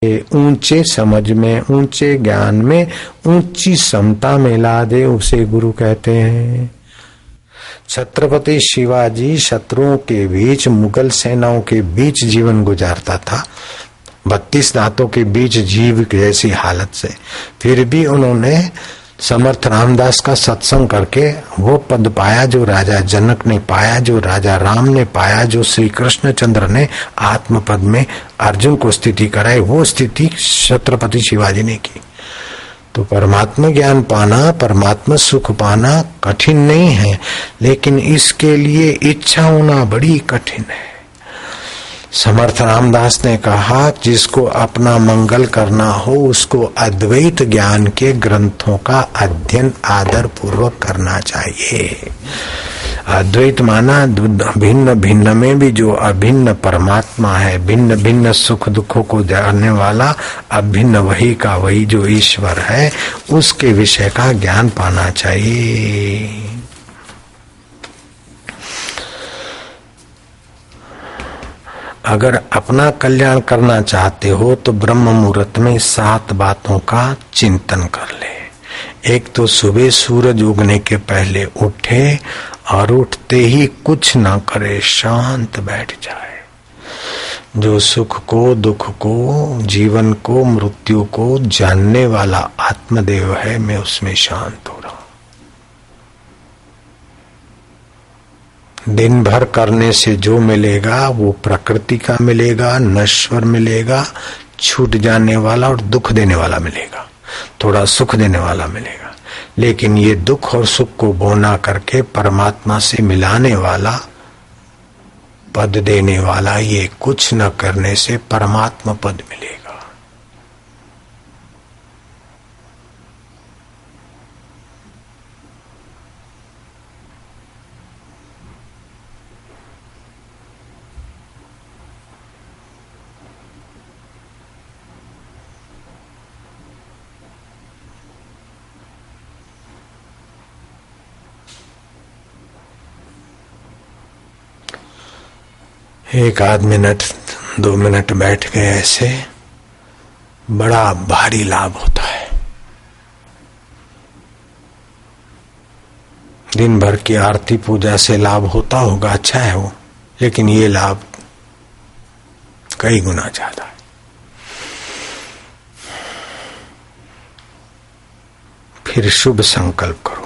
ऊंचे समझ में, ऊंचे ज्ञान में, ऊंची समता में ला दे, उसे गुरु कहते हैं। छत्रपति शिवाजी शत्रुओं के बीच, मुगल सेनाओं के बीच जीवन गुजारता था, 32 दांतों के बीच जीव जैसी हालत से, फिर भी उन्होंने समर्थ रामदास का सत्संग करके वो पद पाया जो राजा जनक ने पाया, जो राजा राम ने पाया, जो श्री कृष्णचंद्र ने आत्म पद में अर्जुन को स्थिति कराई, वो स्थिति छत्रपति शिवाजी ने की। तो परमात्मा ज्ञान पाना, परमात्मा सुख पाना कठिन नहीं है, लेकिन इसके लिए इच्छा होना बड़ी कठिन है। समर्थ रामदास ने कहा, जिसको अपना मंगल करना हो उसको अद्वैत ज्ञान के ग्रंथों का अध्ययन आदर पूर्वक करना चाहिए। अद्वैत माना भिन्न भिन्न में भी जो अभिन्न परमात्मा है, भिन्न भिन्न सुख दुखों को जानने वाला अभिन्न वही का वही जो ईश्वर है, उसके विषय का ज्ञान पाना चाहिए। अगर अपना कल्याण करना चाहते हो तो ब्रह्म मुहूर्त में 7 बातों का चिंतन कर ले। एक तो सुबह सूरज उगने के पहले उठे और उठते ही कुछ न करे, शांत बैठ जाए। जो सुख को, दुख को, जीवन को, मृत्यु को जानने वाला आत्मदेव है, मैं उसमें शांत हो रहा हूं। दिन भर करने से जो मिलेगा वो प्रकृति का मिलेगा, नश्वर मिलेगा, छूट जाने वाला और दुख देने वाला मिलेगा, थोड़ा सुख देने वाला मिलेगा। लेकिन ये दुख और सुख को बोना करके परमात्मा से मिलाने वाला, पद देने वाला, ये कुछ न करने से परमात्मा पद मिलेगा। एक आध मिनट 2 मिनट बैठ गए, ऐसे बड़ा भारी लाभ होता है। दिन भर की आरती पूजा से लाभ होता होगा, अच्छा है वो, लेकिन ये लाभ कई गुना ज्यादा है। फिर शुभ संकल्प करो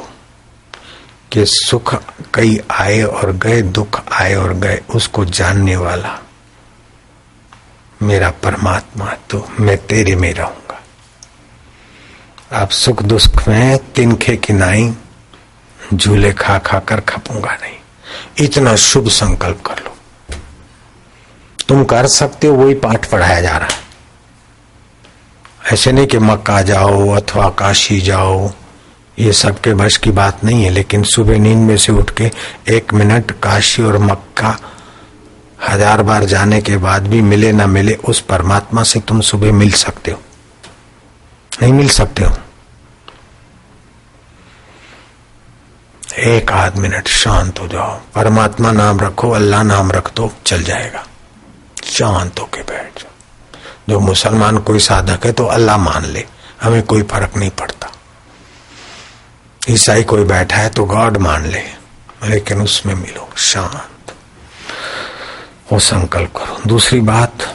कि सुख कई आए और गए, दुख आए और गए, उसको जानने वाला मेरा परमात्मा, तो मैं तेरे में रहूंगा। अब सुख दुख में तिनखे किनाई झूले खा खा कर खपूंगा नहीं, इतना शुभ संकल्प कर लो। तुम कर सकते हो, वही पाठ पढ़ाया जा रहा है। ऐसे नहीं कि मक्का जाओ अथवा काशी जाओ, ये सबके बस की बात नहीं है, लेकिन सुबह नींद में से उठ के 1 मिनट काशी और मक्का 1000 बार जाने के बाद भी मिले ना मिले, उस परमात्मा से तुम सुबह मिल सकते हो, नहीं मिल सकते हो? 1 आध मिनट शांत हो जाओ, परमात्मा नाम रखो, अल्लाह नाम रख दो, चल जाएगा। शांत होके बैठ जाओ। जो मुसलमान कोई साधक है तो अल्लाह मान ले, हमें कोई फर्क नहीं पड़ता। ईसाई कोई बैठा है तो गॉड मान ले, लेकिन उसमें मिलो, शांत वो संकल्प करो। दूसरी बात,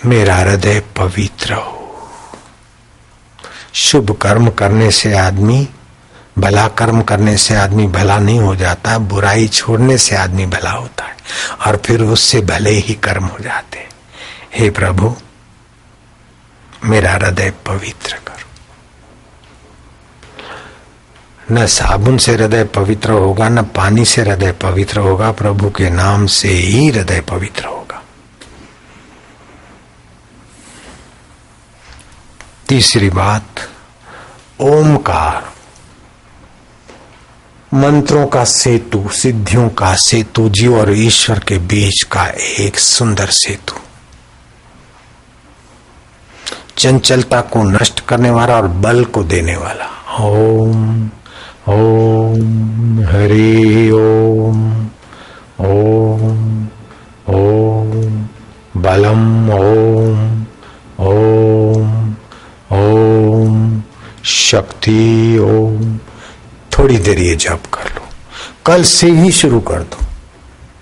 मेरा हृदय पवित्र हो। शुभ कर्म करने से आदमी, भला कर्म करने से आदमी भला नहीं हो जाता, बुराई छोड़ने से आदमी भला होता है, और फिर उससे भले ही कर्म हो जाते। हे प्रभु, मेरा हृदय पवित्र करो। न साबुन से हृदय पवित्र होगा, न पानी से हृदय पवित्र होगा, प्रभु के नाम से ही हृदय पवित्र होगा। तीसरी बात, ओमकार मंत्रों का सेतु, सिद्धियों का सेतु, जीव और ईश्वर के बीच का एक सुंदर सेतु, चंचलता को नष्ट करने वाला और बल को देने वाला। ओम ओम हरि ओम ओम बलम ओम ओम ओम शक्ति ओम। थोड़ी देर ये जप कर लो, कल से ही शुरू कर दो।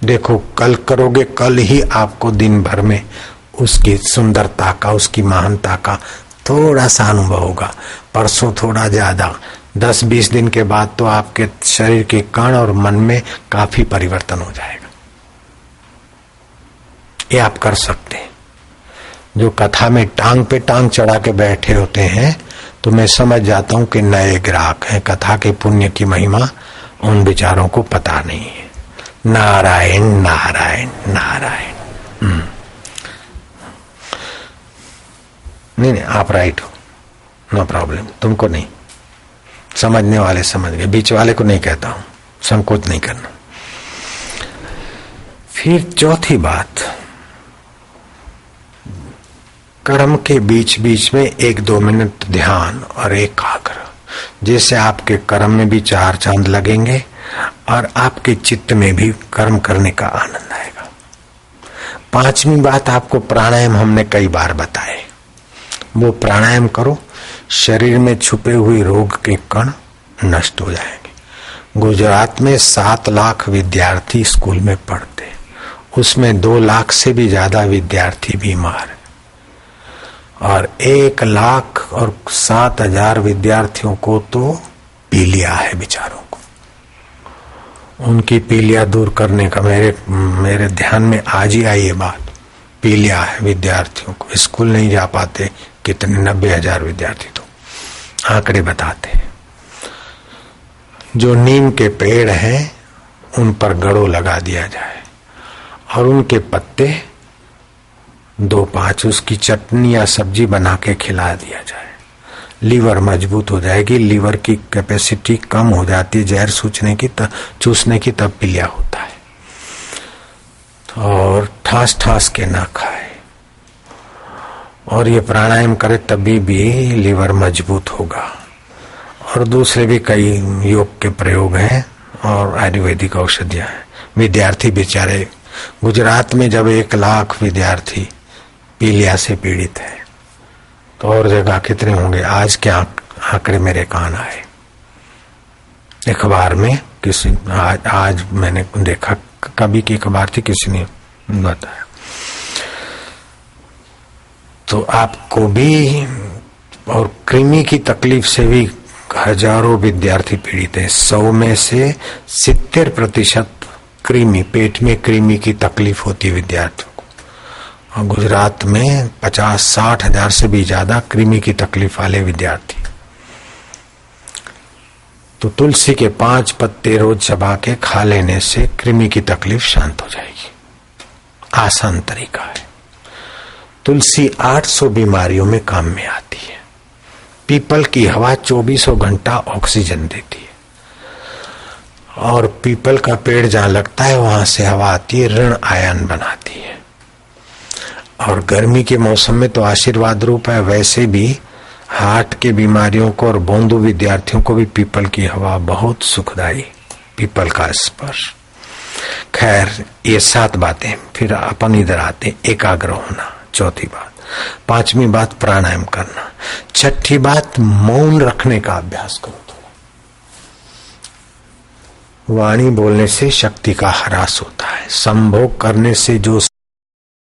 देखो कल करोगे, कल ही आपको दिन भर में उसकी सुंदरता का, उसकी महानता का थोड़ा सा अनुभव होगा। परसों थोड़ा ज्यादा, 10-20 दिन के बाद तो आपके शरीर के कण और मन में काफी परिवर्तन हो जाएगा। ये आप कर सकते हैं। जो कथा में टांग पे टांग चढ़ा के बैठे होते हैं तो मैं समझ जाता हूं कि नए ग्राहक हैं। कथा के पुण्य की महिमा उन विचारों को पता नहीं है। नारायण नारायण नारायण। नहीं, आप राइट हो, नो प्रॉब्लम। तुमको नहीं, समझने वाले समझ गए, बीच वाले को नहीं कहता हूं, संकोच नहीं करना। फिर चौथी बात, कर्म के बीच बीच में 1-2 मिनट ध्यान और एकाग्र, जैसे आपके कर्म में भी 4 चांद लगेंगे और आपके चित्त में भी कर्म करने का आनंद आएगा। 5वीं बात, आपको प्राणायाम हमने कई बार बताए, वो प्राणायाम करो, शरीर में छुपे हुए रोग के कण नष्ट हो जाएंगे। गुजरात में 7 लाख विद्यार्थी स्कूल में पढ़ते, उसमें 2 लाख से भी ज्यादा विद्यार्थी बीमार और 1,07,000 विद्यार्थियों को तो पीलिया है बेचारों को। उनकी पीलिया दूर करने का मेरे ध्यान में आज ही आई ये बात। पीलिया है विद्यार्थियों को, स्कूल नहीं जा पाते कितने, 90,000 विद्यार्थी तो आंकड़े बताते हैं। जो नीम के पेड़ हैं उन पर गड़ो लगा दिया जाए और उनके पत्ते 2-5 उसकी चटनी या सब्जी बना के खिला दिया जाए, लीवर मजबूत हो जाएगी। लीवर की कैपेसिटी कम हो जाती है जहर चूसने की, तब पीलिया होता है। और ठास ठास के ना खाए और ये प्राणायाम करे तभी भी लीवर मजबूत होगा। और दूसरे भी कई योग के प्रयोग हैं और आयुर्वेदिक औषधियां हैं। विद्यार्थी बेचारे, गुजरात में जब 1 लाख विद्यार्थी पीलिया से पीड़ित है तो और जगह कितने होंगे। आज क्या आंकड़े मेरे कान आए अखबार में, किसी आज मैंने देखा, कभी की अखबार थी, किसी ने बताया। तो आपको भी, और कृमि की तकलीफ से भी हजारों विद्यार्थी पीड़ित है। 100 में से 70% कृमि, पेट में कृमि की तकलीफ होती है विद्यार्थियों को। और गुजरात में 50-60 हजार से भी ज्यादा कृमि की तकलीफ वाले विद्यार्थी। तो तुलसी के 5 पत्ते रोज चबा के खा लेने से कृमि की तकलीफ शांत हो जाएगी। आसान तरीका है। तुलसी 800 बीमारियों में काम में आती है। पीपल की हवा 24 घंटा ऑक्सीजन देती है और पीपल का पेड़ जहां लगता है वहां से हवा आती है, ऋण आयन बनाती है। और गर्मी के मौसम में तो आशीर्वाद रूप है। वैसे भी हार्ट के बीमारियों को और बोंदू विद्यार्थियों को भी पीपल की हवा बहुत सुखदायी, पीपल का स्पर्श। खैर, ये 7 बातें। फिर अपन इधर आते, एकाग्र होना, चौथी बात। 5वीं बात प्राणायाम करना। 6ठी बात मौन रखने का अभ्यास करो। वाणी बोलने से शक्ति का ह्रास होता है। संभोग करने से जो